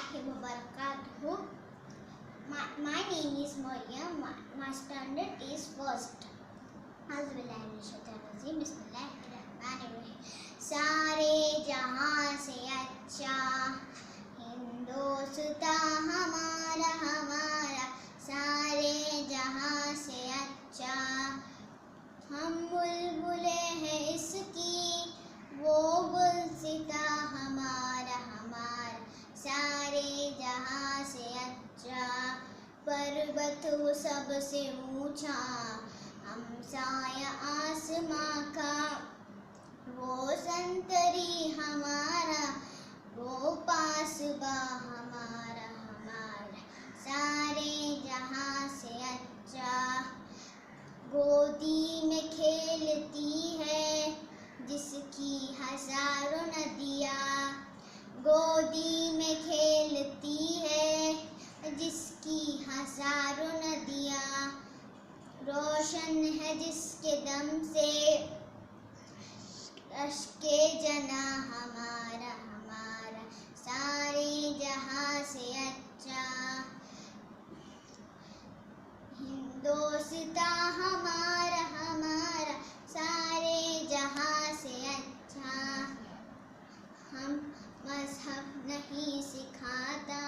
warahmatullahi wabarakatuh. My name is Maryam. My standard is first. बिस्मिल्लाहिर्रहमानिर्रहीम। सारे जहां से अच्छा हिंदुस्तां हमारा हमारा, सारे जहां से अच्छा। हम बुलबुले हैं इसकी, वो गुलसिता हमारा हमारा, सारे जहां से अच्छा। पर्वत वो सबसे ऊंचा, हमसाया आसमां का, वो संतरी हमारा, वो पासबा हमारा हमारा, सारे जहां से अच्छा। गोदी में खेलती है जिसकी हजारों नदियाँ, गोदी में खेलती है जिसकी हजारों नदियाँ। रोशन है जिसके दम से अश्के जना हमारा हमारा, सारे जहां से अच्छा। हिंदुस्तां हमारा हमारा, सारे जहां से अच्छा। हम मजहब नहीं सिखाता,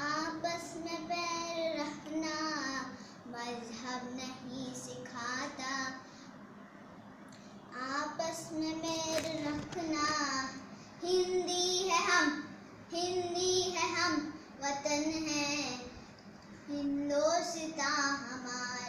आपस में पैर रखना, मजहब नहीं सिखाता, आपस में पैर रखना। हिंदी है हम, वतन है हिंदुस्तां हमारा।